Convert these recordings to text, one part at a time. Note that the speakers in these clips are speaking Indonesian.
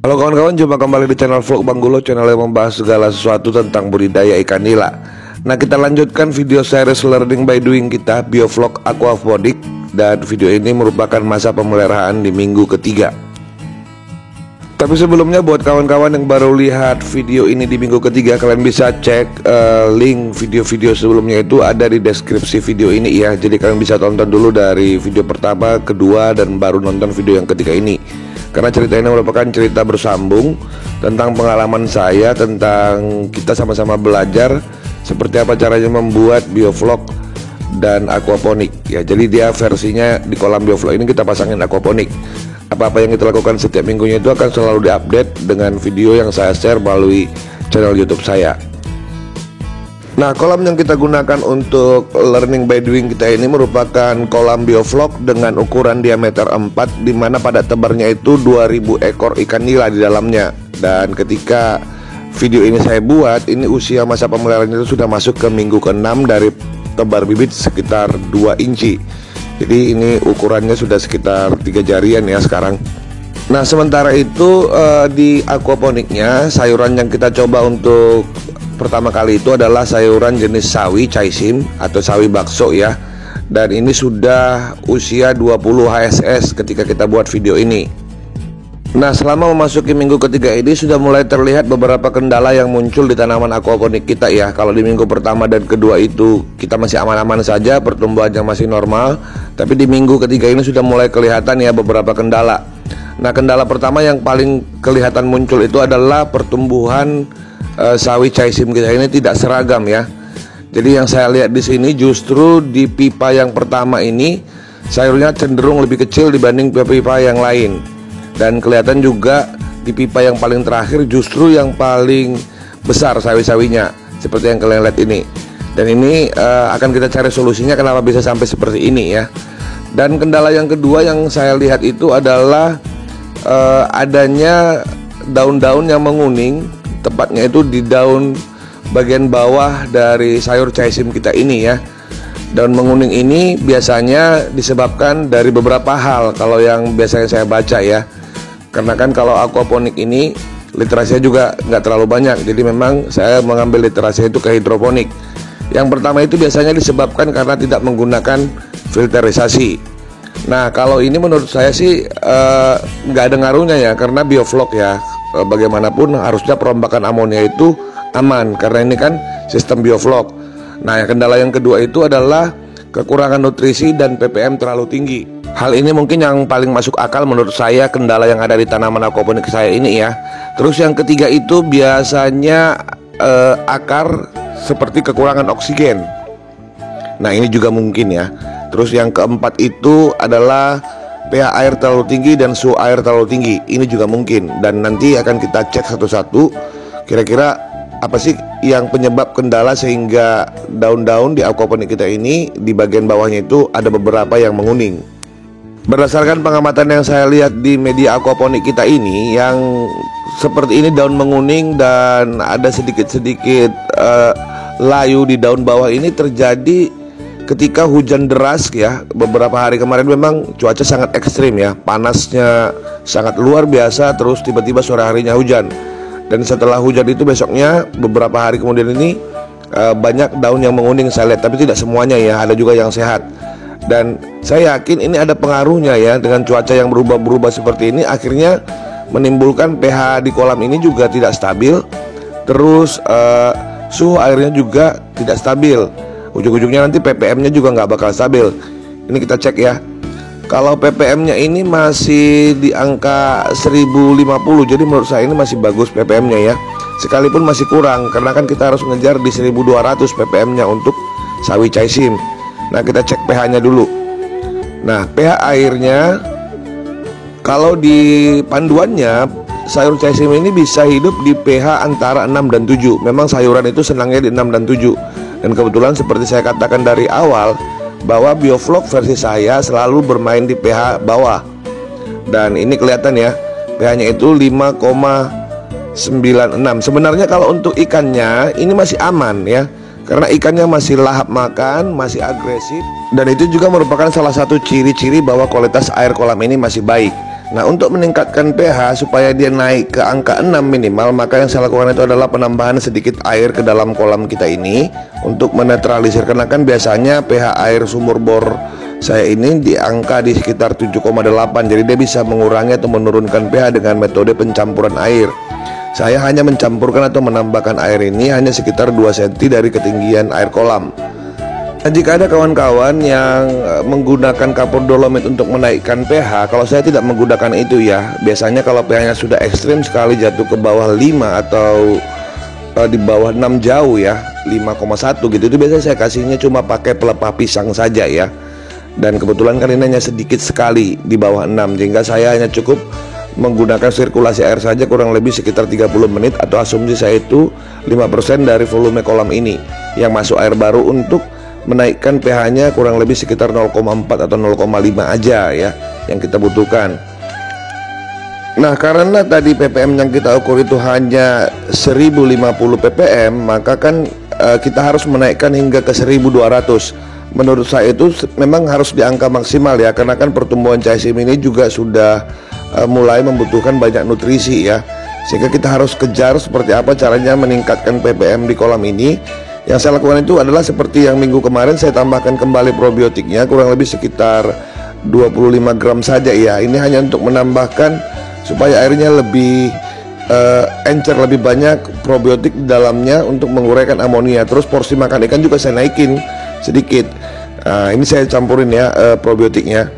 Halo kawan-kawan, jumpa kembali di channel Vlog Bang Gulo, channel yang membahas segala sesuatu tentang budidaya ikan nila. Nah, kita lanjutkan video series learning by doing kita, biovlog aquaponik. Dan video ini merupakan masa pemeliharaan di minggu ketiga. Tapi sebelumnya buat kawan-kawan yang baru lihat video ini di minggu ketiga, kalian bisa cek link video-video sebelumnya itu ada di deskripsi video ini ya. Jadi kalian bisa tonton dulu dari video pertama, kedua, dan baru nonton video yang ketiga ini. Karena cerita ini merupakan cerita bersambung tentang pengalaman saya, tentang kita sama-sama belajar seperti apa caranya membuat biovlog dan aquaponik ya. Jadi dia versinya di kolam biovlog ini kita pasangin aquaponik. Apa-apa yang kita lakukan setiap minggunya itu akan selalu diupdate dengan video yang saya share melalui channel YouTube saya. Nah, kolam yang kita gunakan untuk learning by doing kita ini merupakan kolam biovlog dengan ukuran diameter 4, di mana pada tebarnya itu 2000 ekor ikan nila di dalamnya. Dan ketika video ini saya buat, ini usia masa pemeliharaan itu sudah masuk ke minggu ke-6 dari tebar bibit sekitar 2 inci. Jadi ini ukurannya sudah sekitar 3 jarian ya sekarang. Nah, sementara itu di aquaponiknya sayuran yang kita coba untuk pertama kali itu adalah sayuran jenis sawi caisim atau sawi bakso ya. Dan ini sudah usia 20 HSS ketika kita buat video ini. Nah, selama memasuki minggu ketiga ini sudah mulai terlihat beberapa kendala yang muncul di tanaman aquaponik kita ya. Kalau di minggu pertama dan kedua itu kita masih aman-aman saja, pertumbuhannya masih normal. Tapi di minggu ketiga ini sudah mulai kelihatan ya beberapa kendala. Nah, kendala pertama yang paling kelihatan muncul itu adalah pertumbuhan sawi caisim kita ini tidak seragam ya. Jadi yang saya lihat di sini justru di pipa yang pertama ini sayurnya cenderung lebih kecil dibanding pipa yang lain. Dan kelihatan juga di pipa yang paling terakhir justru yang paling besar sawi-sawinya, seperti yang kalian lihat ini. Dan ini akan kita cari solusinya kenapa bisa sampai seperti ini ya. Dan kendala yang kedua yang saya lihat itu adalah adanya daun-daun yang menguning, tepatnya itu di daun bagian bawah dari sayur caisim kita ini ya. Daun menguning ini biasanya disebabkan dari beberapa hal kalau yang biasanya saya baca ya. Karena kan kalau aquaponik ini literasinya juga nggak terlalu banyak, jadi memang saya mengambil literasinya itu ke hidroponik. Yang pertama itu biasanya disebabkan karena tidak menggunakan filterisasi. Nah, kalau ini menurut saya sih nggak ada ngaruhnya ya, karena biovlog ya. Bagaimanapun harusnya perombakan amonia itu aman karena ini kan sistem biovlog. Nah, kendala yang kedua itu adalah kekurangan nutrisi dan ppm terlalu tinggi. Hal ini mungkin yang paling masuk akal menurut saya, kendala yang ada di tanaman aquaponik saya ini ya. Terus yang ketiga itu biasanya akar seperti kekurangan oksigen. Nah, ini juga mungkin ya. Terus yang keempat itu adalah pH air terlalu tinggi dan suhu air terlalu tinggi. Ini juga mungkin. Dan nanti akan kita cek satu-satu kira-kira apa sih yang penyebab kendala sehingga daun-daun di aquaponik kita ini di bagian bawahnya itu ada beberapa yang menguning. Berdasarkan pengamatan yang saya lihat di media aquaponik kita ini, yang seperti ini daun menguning dan ada sedikit-sedikit layu di daun bawah ini terjadi ketika hujan deras ya. Beberapa hari kemarin memang cuaca sangat ekstrim ya, panasnya sangat luar biasa, terus tiba-tiba sore harinya hujan. Dan setelah hujan itu besoknya beberapa hari kemudian ini banyak daun yang menguning saya lihat, tapi tidak semuanya ya, ada juga yang sehat. Dan saya yakin ini ada pengaruhnya ya, dengan cuaca yang berubah-berubah seperti ini akhirnya menimbulkan pH di kolam ini juga tidak stabil. Terus suhu airnya juga tidak stabil. Ujung-ujungnya nanti ppm-nya juga nggak bakal stabil. Ini kita cek ya. Kalau ppm-nya ini masih di angka 1050, jadi menurut saya ini masih bagus ppm-nya ya. Sekalipun masih kurang, karena kan kita harus ngejar di 1200 ppm-nya untuk sawi caisim. Nah, kita cek pH-nya dulu. Nah, pH airnya kalau di panduannya sayur caisim ini bisa hidup di pH antara 6 dan 7. Memang sayuran itu senangnya di 6 dan 7. Dan kebetulan seperti saya katakan dari awal bahwa biovlog versi saya selalu bermain di pH bawah. Dan ini kelihatan ya, pH-nya itu 5,96. Sebenarnya kalau untuk ikannya ini masih aman ya, karena ikannya masih lahap makan, masih agresif. Dan itu juga merupakan salah satu ciri-ciri bahwa kualitas air kolam ini masih baik. Nah, untuk meningkatkan pH supaya dia naik ke angka 6 minimal, maka yang saya lakukan itu adalah penambahan sedikit air ke dalam kolam kita ini untuk menetralisir, karena kan biasanya pH air sumur bor saya ini di angka di sekitar 7,8. Jadi dia bisa mengurangi atau menurunkan pH dengan metode pencampuran air. Saya hanya mencampurkan atau menambahkan air ini hanya sekitar 2 cm dari ketinggian air kolam. Nah, jika ada kawan-kawan yang menggunakan kapur dolomit untuk menaikkan pH, kalau saya tidak menggunakan itu ya. Biasanya kalau pH-nya sudah ekstrim sekali, jatuh ke bawah 5 atau di bawah 6 jauh ya, 5,1 gitu, itu biasanya saya kasihnya cuma pakai pelepah pisang saja ya. Dan kebetulan kan ini hanya sedikit sekali di bawah 6, sehingga saya hanya cukup menggunakan sirkulasi air saja kurang lebih sekitar 30 menit, atau asumsi saya itu 5% dari volume kolam ini yang masuk air baru untuk menaikkan pH-nya kurang lebih sekitar 0,4 atau 0,5 aja ya yang kita butuhkan. Nah, karena tadi ppm yang kita ukur itu hanya 1050 ppm, maka kan kita harus menaikkan hingga ke 1200. Menurut saya itu memang harus di angka maksimal ya, karena kan pertumbuhan caisim ini juga sudah mulai membutuhkan banyak nutrisi ya, sehingga kita harus kejar seperti apa caranya meningkatkan ppm di kolam ini. Yang saya lakukan itu adalah seperti yang minggu kemarin, saya tambahkan kembali probiotiknya kurang lebih sekitar 25 gram saja ya. Ini hanya untuk menambahkan supaya airnya lebih encer, lebih banyak probiotik di dalamnya untuk menguraikan amonia. Terus porsi makan ikan juga saya naikin sedikit. Nah, ini saya campurin ya probiotiknya.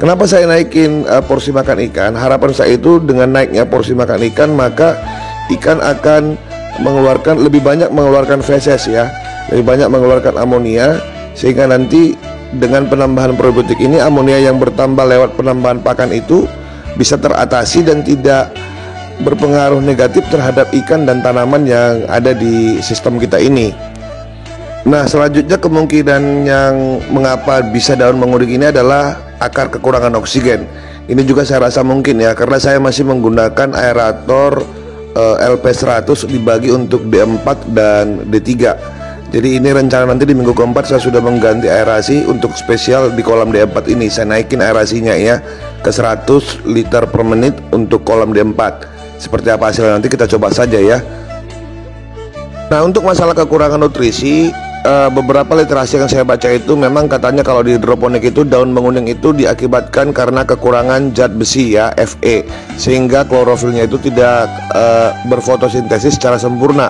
Kenapa saya naikin porsi makan ikan? Harapan saya itu dengan naiknya porsi makan ikan, maka ikan akan lebih banyak mengeluarkan feses ya, lebih banyak mengeluarkan amonia, sehingga nanti dengan penambahan probiotik ini amonia yang bertambah lewat penambahan pakan itu bisa teratasi dan tidak berpengaruh negatif terhadap ikan dan tanaman yang ada di sistem kita ini. Nah, selanjutnya kemungkinan yang mengapa bisa daun menguning ini adalah akar kekurangan oksigen. Ini juga saya rasa mungkin ya, karena saya masih menggunakan aerator LP100 dibagi untuk D4 dan D3. Jadi ini rencana nanti di minggu keempat saya sudah mengganti aerasi untuk spesial di kolam D4 ini. Saya naikin aerasinya ya ke 100 liter per menit untuk kolam D4. Seperti apa hasilnya nanti kita coba saja ya. Nah, untuk masalah kekurangan nutrisi, beberapa literasi yang saya baca itu memang katanya kalau di hidroponik itu daun menguning itu diakibatkan karena kekurangan zat besi ya, Fe, sehingga klorofilnya itu tidak berfotosintesis secara sempurna.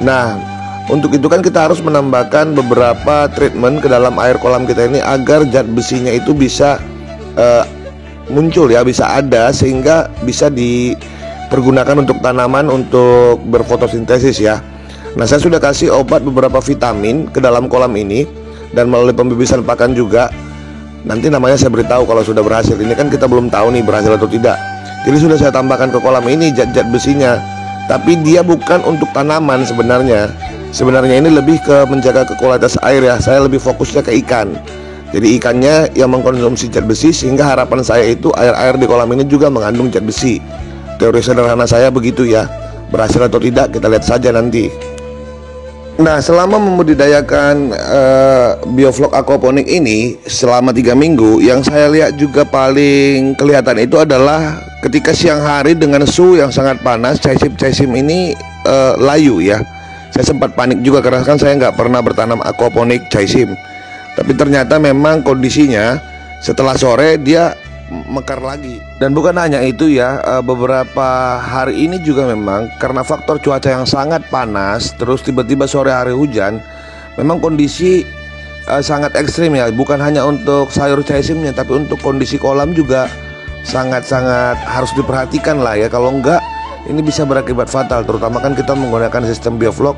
Nah, untuk itu kan kita harus menambahkan beberapa treatment ke dalam air kolam kita ini agar zat besinya itu bisa muncul ya, bisa ada, sehingga bisa dipergunakan untuk tanaman untuk berfotosintesis ya. Nah, saya sudah kasih obat beberapa vitamin ke dalam kolam ini dan melalui pembibisan pakan juga. Nanti namanya saya beritahu kalau sudah berhasil. Ini kan kita belum tahu nih berhasil atau tidak. Jadi sudah saya tambahkan ke kolam ini zat-zat besinya. Tapi dia bukan untuk tanaman sebenarnya. Sebenarnya ini lebih ke menjaga kualitas air ya. Saya lebih fokusnya ke ikan. Jadi ikannya yang mengkonsumsi zat besi, sehingga harapan saya itu air-air di kolam ini juga mengandung zat besi. Teori sederhana saya begitu ya. Berhasil atau tidak kita lihat saja nanti. Nah, selama membudidayakan bioflok aquaponik ini selama 3 minggu, yang saya lihat juga paling kelihatan itu adalah ketika siang hari dengan suhu yang sangat panas, caisim ini layu ya. Saya sempat panik juga karena kan saya nggak pernah bertanam aquaponik caisim. Tapi ternyata memang kondisinya setelah sore dia mekar lagi. Dan bukan hanya itu ya, beberapa hari ini juga memang karena faktor cuaca yang sangat panas, terus tiba-tiba sore hari hujan, memang kondisi sangat ekstrim ya. Bukan hanya untuk sayur caisimnya, tapi untuk kondisi kolam juga sangat-sangat harus diperhatikan lah ya. Kalau enggak, ini bisa berakibat fatal. Terutama kan kita menggunakan sistem bioflok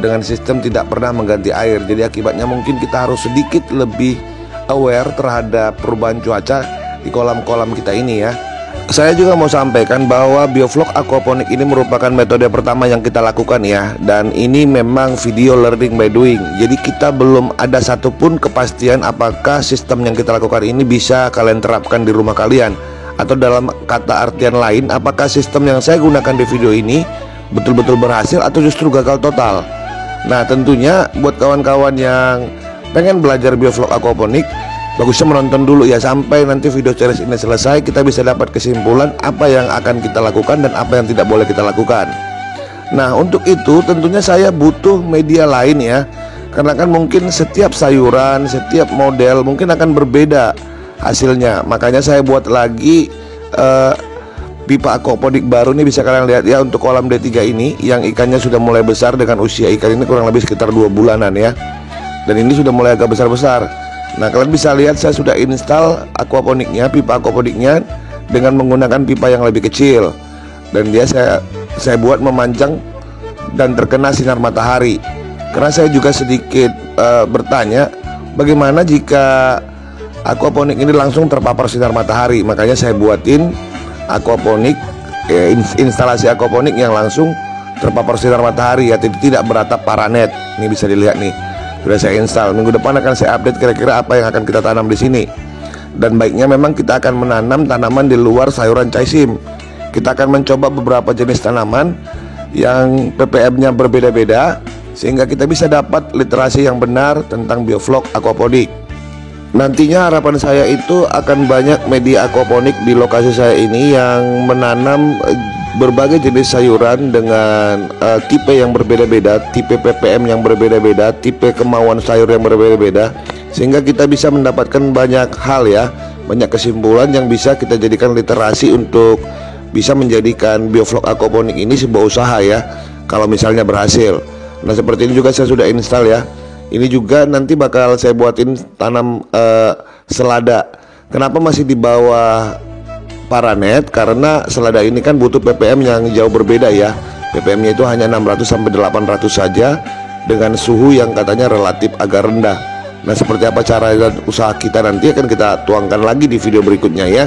dengan sistem tidak pernah mengganti air. Jadi akibatnya mungkin kita harus sedikit lebih aware terhadap perubahan cuaca di kolam-kolam kita ini ya. Saya juga mau sampaikan bahwa bioflok aquaponik ini merupakan metode pertama yang kita lakukan ya. Dan ini memang video learning by doing. Jadi kita belum ada satupun kepastian apakah sistem yang kita lakukan ini bisa kalian terapkan di rumah kalian. Atau dalam kata artian lain, apakah sistem yang saya gunakan di video ini betul-betul berhasil atau justru gagal total. Nah, tentunya buat kawan-kawan yang pengen belajar bioflok aquaponik, bagusnya menonton dulu ya, sampai nanti video series ini selesai kita bisa dapat kesimpulan apa yang akan kita lakukan dan apa yang tidak boleh kita lakukan. Nah, untuk itu tentunya saya butuh media lain ya, karena kan mungkin setiap sayuran, setiap model mungkin akan berbeda hasilnya. Makanya saya buat lagi pipa aquaponik baru nih, bisa kalian lihat ya, untuk kolam D3 ini yang ikannya sudah mulai besar, dengan usia ikan ini kurang lebih sekitar 2 bulanan ya. Dan ini sudah mulai agak besar-besar. Nah, kalian bisa lihat saya sudah install aquaponiknya, pipa aquaponiknya dengan menggunakan pipa yang lebih kecil. Dan dia saya buat memanjang dan terkena sinar matahari. Karena saya juga sedikit bertanya, bagaimana jika aquaponik ini langsung terpapar sinar matahari. Makanya saya buatin aquaponik, instalasi aquaponik yang langsung terpapar sinar matahari ya, tidak beratap paranet. Ini bisa dilihat nih, sudah saya install. Minggu depan akan saya update kira-kira apa yang akan kita tanam di sini. Dan baiknya memang kita akan menanam tanaman di luar sayuran chaisim. Kita akan mencoba beberapa jenis tanaman yang ppm-nya berbeda-beda, sehingga kita bisa dapat literasi yang benar tentang bioflok aquaponik. Nantinya harapan saya itu akan banyak media aquaponik di lokasi saya ini yang menanam berbagai jenis sayuran dengan tipe yang berbeda-beda, tipe ppm yang berbeda-beda, tipe kemauan sayur yang berbeda-beda, sehingga kita bisa mendapatkan banyak hal ya, banyak kesimpulan yang bisa kita jadikan literasi untuk bisa menjadikan bioflok aquaponik ini sebuah usaha ya, kalau misalnya berhasil. Nah, seperti ini juga saya sudah install ya. Ini juga nanti bakal saya buatin tanam selada. Kenapa masih di bawah paranet? Karena selada ini kan butuh ppm yang jauh berbeda ya. ppm-nya itu hanya 600 sampai 800 saja, dengan suhu yang katanya relatif agak rendah. Nah, seperti apa cara dan usaha kita nanti akan kita tuangkan lagi di video berikutnya ya.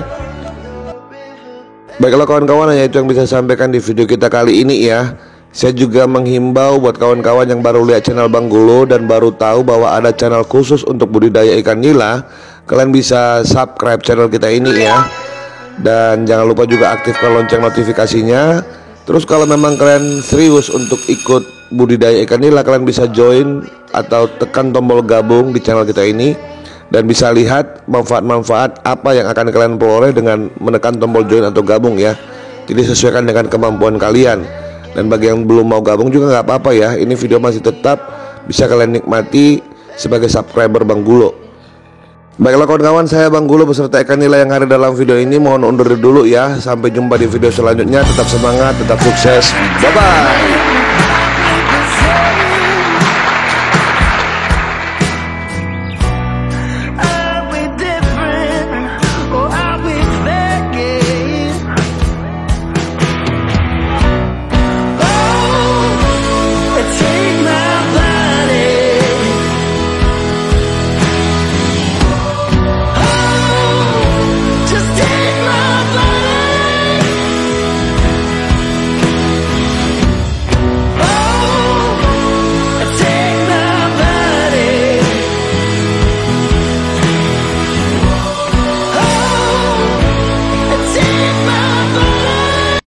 Baiklah kawan-kawan, hanya itu yang bisa saya sampaikan di video kita kali ini ya. Saya juga menghimbau buat kawan-kawan yang baru lihat channel Bang Gulo dan baru tahu bahwa ada channel khusus untuk budidaya ikan nila, kalian bisa subscribe channel kita ini ya. Dan jangan lupa juga aktifkan lonceng notifikasinya. Terus kalau memang kalian serius untuk ikut budidaya ikan nila, kalian bisa join atau tekan tombol gabung di channel kita ini, dan bisa lihat manfaat-manfaat apa yang akan kalian peroleh dengan menekan tombol join atau gabung ya. Jadi sesuaikan dengan kemampuan kalian. Dan bagi yang belum mau gabung juga nggak apa-apa ya, ini video masih tetap bisa kalian nikmati sebagai subscriber Bang Gulo. Baiklah kawan-kawan, saya Bang Gulo beserta ikan nila yang hadir dalam video ini mohon undur dulu ya. Sampai jumpa di video selanjutnya. Tetap semangat, tetap sukses, bye bye.